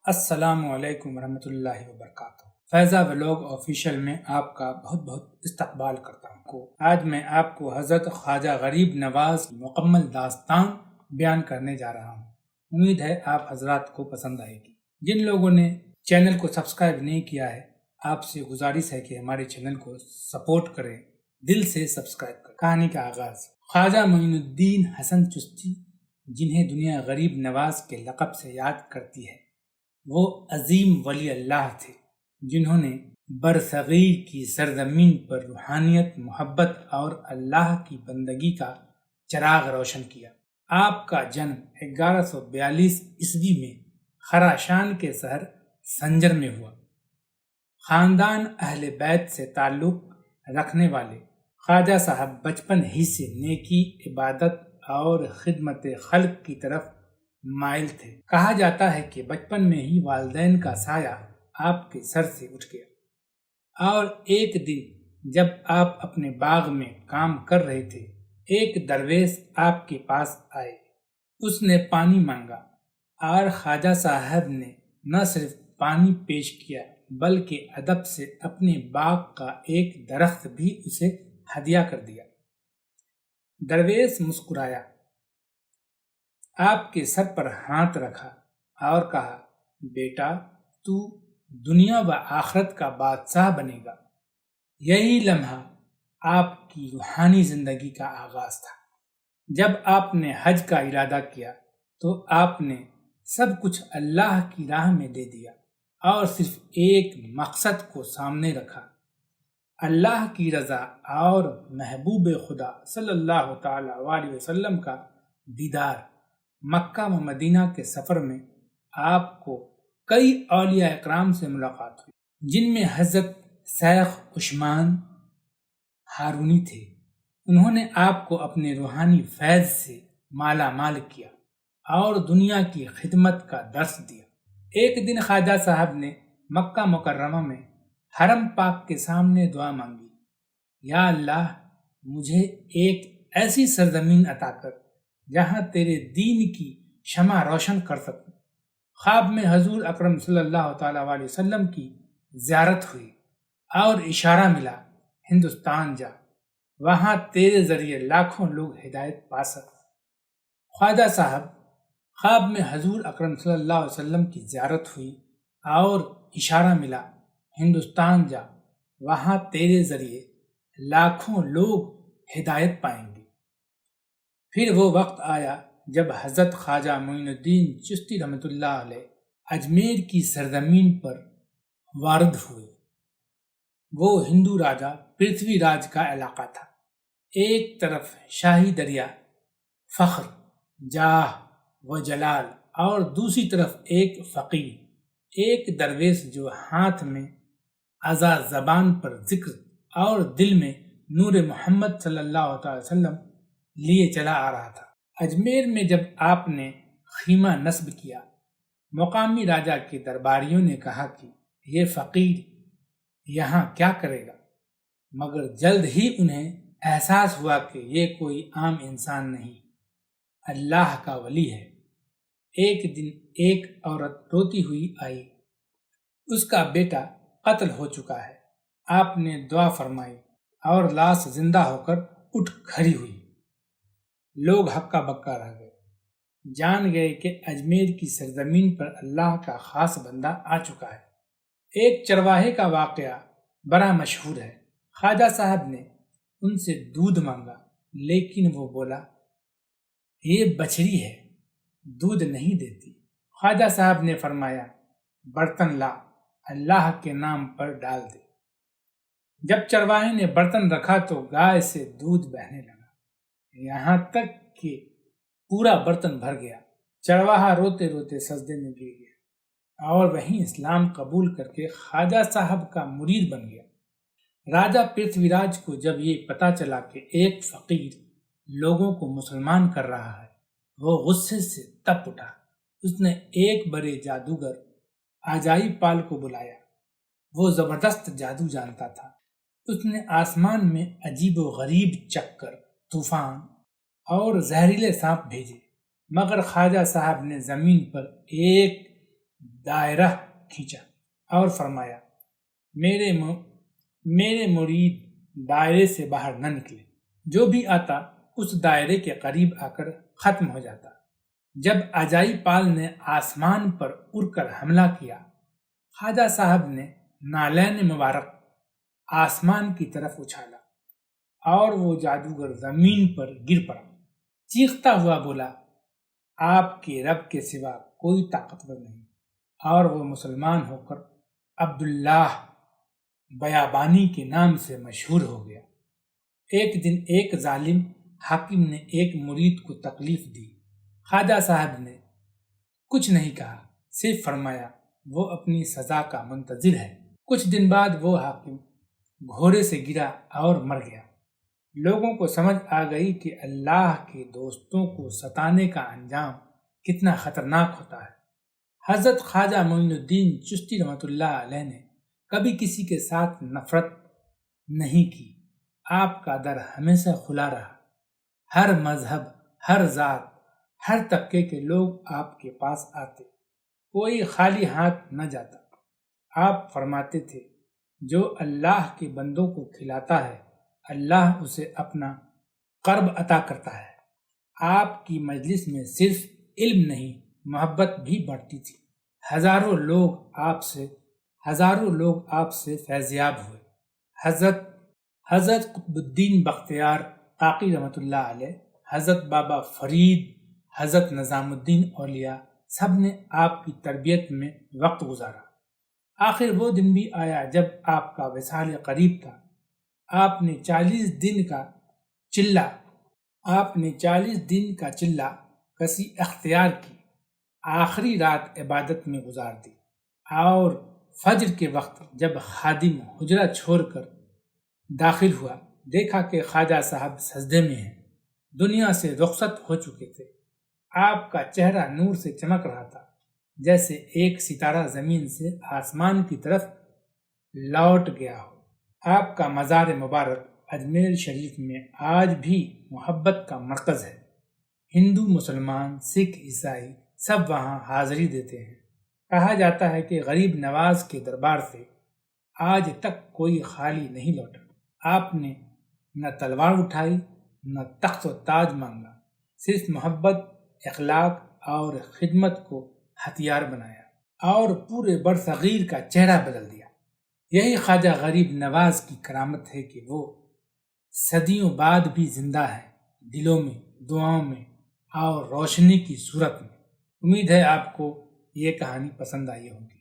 السلام علیکم ورحمۃ اللہ وبرکاتہ۔ فیضا ولاگ آفیشیل میں آپ کا بہت بہت استقبال کرتا ہوں۔ آج میں آپ کو حضرت خواجہ غریب نواز کی مکمل داستان بیان کرنے جا رہا ہوں۔ امید ہے آپ حضرات کو پسند آئے گی۔ جن لوگوں نے چینل کو سبسکرائب نہیں کیا ہے، آپ سے گزارش ہے کہ ہمارے چینل کو سپورٹ کریں، دل سے سبسکرائب کریں۔ کہانی کا آغاز۔ خواجہ معین الدین حسن چشتی، جنہیں دنیا غریب نواز کے لقب سے یاد کرتی ہے، وہ عظیم ولی اللہ تھے جنہوں نے برصغیر کی سرزمین پر روحانیت، محبت اور اللہ کی بندگی کا چراغ روشن کیا۔ آپ کا جنم 1142 عیسوی میں خراسان کے شہر سنجر میں ہوا۔ خاندان اہل بیت سے تعلق رکھنے والے خواجہ صاحب بچپن ہی سے نیکی، عبادت اور خدمت خلق کی طرف مائل تھے۔ کہا جاتا ہے کہ بچپن میں ہی والدین کا سایہ آپ کے سر سے اٹھ گیا، اور ایک دن جب آپ اپنے باغ میں کام کر رہے تھے، ایک درویش آپ کے پاس آئے۔ اس نے پانی مانگا اور خواجہ صاحب نے نہ صرف پانی پیش کیا بلکہ ادب سے اپنے باغ کا ایک درخت بھی اسے ہدیہ کر دیا۔ درویش مسکرایا، آپ کے سر پر ہاتھ رکھا اور کہا، بیٹا، تو دنیا و آخرت کا بادشاہ بنے گا۔ یہی لمحہ آپ کی روحانی زندگی کا آغاز تھا۔ جب آپ نے حج کا ارادہ کیا تو آپ نے سب کچھ اللہ کی راہ میں دے دیا اور صرف ایک مقصد کو سامنے رکھا، اللہ کی رضا اور محبوب خدا صلی اللہ تعالی علیہ وسلم کا دیدار۔ مکہ و مدینہ کے سفر میں آپ کو کئی اولیاء اکرام سے ملاقات ہوئی، جن میں حضرت شیخ عثمان ہارونی تھے۔ انہوں نے آپ کو اپنے روحانی فیض سے مالا مال کیا اور دنیا کی خدمت کا درس دیا۔ ایک دن خواجہ صاحب نے مکہ مکرمہ میں حرم پاک کے سامنے دعا مانگی، یا اللہ، مجھے ایک ایسی سرزمین عطا کر جہاں تیرے دین کی شمع روشن کر سکوں۔ خواب میں حضور اکرم صلی اللہ تعالی علیہ وسلم کی زیارت ہوئی اور اشارہ ملا، ہندوستان جا، وہاں تیرے ذریعے لاکھوں لوگ ہدایت پا سکیں۔ خواجہ صاحب خواب میں حضور اکرم صلی اللہ علیہ وسلم کی زیارت ہوئی اور اشارہ ملا، ہندوستان جا، وہاں تیرے ذریعے لاکھوں لوگ ہدایت پائیں گے۔ پھر وہ وقت آیا جب حضرت خواجہ معین الدین چشتی رحمۃ اللہ علیہ اجمیر کی سرزمین پر وارد ہوئے۔ وہ ہندو راجا پرتھوی راج کا علاقہ تھا۔ ایک طرف شاہی دریا، فخر، جاہ و جلال، اور دوسری طرف ایک فقیر، ایک درویش جو ہاتھ میں عزا، زبان پر ذکر اور دل میں نور محمد صلی اللہ علیہ وسلم لیے چلا آ رہا تھا۔ اجمیر میں جب آپ نے خیمہ نصب کیا، مقامی راجا کے درباریوں نے کہا کہ یہ فقیر یہاں کیا کرے گا، مگر جلد ہی انہیں احساس ہوا کہ یہ کوئی عام انسان نہیں، اللہ کا ولی ہے۔ ایک دن ایک عورت روتی ہوئی آئی، اس کا بیٹا قتل ہو چکا ہے۔ آپ نے دعا فرمائی اور لاش زندہ ہو کر اٹھ کھڑی ہوئی۔ لوگ ہکا بکا رہ گئے، جان گئے کہ اجمیر کی سرزمین پر اللہ کا خاص بندہ آ چکا ہے۔ ایک چرواہے کا واقعہ بڑا مشہور ہے۔ خواجہ صاحب نے ان سے دودھ مانگا، لیکن وہ بولا، یہ بچڑی ہے، دودھ نہیں دیتی۔ خواجہ صاحب نے فرمایا، برتن لا، اللہ کے نام پر ڈال دے۔ جب چرواہے نے برتن رکھا تو گائے سے دودھ بہنے لگا، یہاں تک کہ پورا برتن بھر گیا۔ چرواہا روتے روتے سجدے میں گر گیا اور وہیں اسلام قبول کر کے خواجہ صاحب کا مرید بن گیا۔ راجا پرتھوی راج کو جب یہ پتا چلا کہ ایک فقیر لوگوں کو مسلمان کر رہا ہے، وہ غصے سے تپ اٹھا۔ اس نے ایک بڑے جادوگر عجائب پال کو بلایا۔ وہ زبردست جادو جانتا تھا۔ اس نے آسمان میں عجیب و غریب چکر، طوفان اور زہریلے سانپ بھیجے، مگر خواجہ صاحب نے زمین پر ایک دائرہ کھینچا اور فرمایا میرے مرید دائرے سے باہر نہ نکلے، جو بھی آتا اس دائرے کے قریب آ کر ختم ہو جاتا۔ جب اجائی پال نے آسمان پر اڑ کر حملہ کیا، خواجہ صاحب نے نالین مبارک آسمان کی طرف اچھالا اور وہ جادوگر زمین پر گر پڑا۔ چیختا ہوا بولا، آپ کے رب کے سوا کوئی طاقتور نہیں، اور وہ مسلمان ہو کر عبداللہ بیابانی کے نام سے مشہور ہو گیا۔ ایک دن ایک ظالم حاکم نے ایک مرید کو تکلیف دی۔ خواجہ صاحب نے کچھ نہیں کہا، صرف فرمایا وہ اپنی سزا کا منتظر ہے۔ کچھ دن بعد وہ حاکم گھوڑے سے گرا اور مر گیا۔ لوگوں کو سمجھ آ گئی کہ اللہ کے دوستوں کو ستانے کا انجام کتنا خطرناک ہوتا ہے۔ حضرت خواجہ معین الدین چشتی رحمۃ اللہ علیہ نے کبھی کسی کے ساتھ نفرت نہیں کی۔ آپ کا در ہمیشہ کھلا رہا۔ ہر مذہب، ہر ذات، ہر طبقے کے لوگ آپ کے پاس آتے، کوئی خالی ہاتھ نہ جاتا۔ آپ فرماتے تھے، جو اللہ کے بندوں کو کھلاتا ہے اللہ اسے اپنا قرب عطا کرتا ہے۔ آپ کی مجلس میں صرف علم نہیں، محبت بھی بڑھتی تھی۔ ہزاروں لوگ آپ سے فیضیاب ہوئے۔ حضرت قطب الدین بختیار کاکی رحمۃ اللہ علیہ، حضرت بابا فرید، حضرت نظام الدین اولیاء، سب نے آپ کی تربیت میں وقت گزارا۔ آخر وہ دن بھی آیا جب آپ کا وصال قریب تھا۔ آپ نے 40 دن کا چلہ کسی اختیار کی، آخری رات عبادت میں گزار دی، اور فجر کے وقت جب خادم حجرہ چھوڑ کر داخل ہوا، دیکھا کہ خواجہ صاحب سجدے میں ہیں، دنیا سے رخصت ہو چکے تھے۔ آپ کا چہرہ نور سے چمک رہا تھا، جیسے ایک ستارہ زمین سے آسمان کی طرف لوٹ گیا ہو۔ آپ کا مزار مبارک اجمیر شریف میں آج بھی محبت کا مرکز ہے۔ ہندو، مسلمان، سکھ، عیسائی سب وہاں حاضری دیتے ہیں۔ کہا جاتا ہے کہ غریب نواز کے دربار سے آج تک کوئی خالی نہیں لوٹا۔ آپ نے نہ تلوار اٹھائی، نہ تخت و تاج مانگا، صرف محبت، اخلاق اور خدمت کو ہتھیار بنایا اور پورے برصغیر کا چہرہ بدل دیا۔ یہی خواجہ غریب نواز کی کرامت ہے کہ وہ صدیوں بعد بھی زندہ ہے، دلوں میں، دعاؤں میں اور روشنی کی صورت میں۔ امید ہے آپ کو یہ کہانی پسند آئی ہوگی۔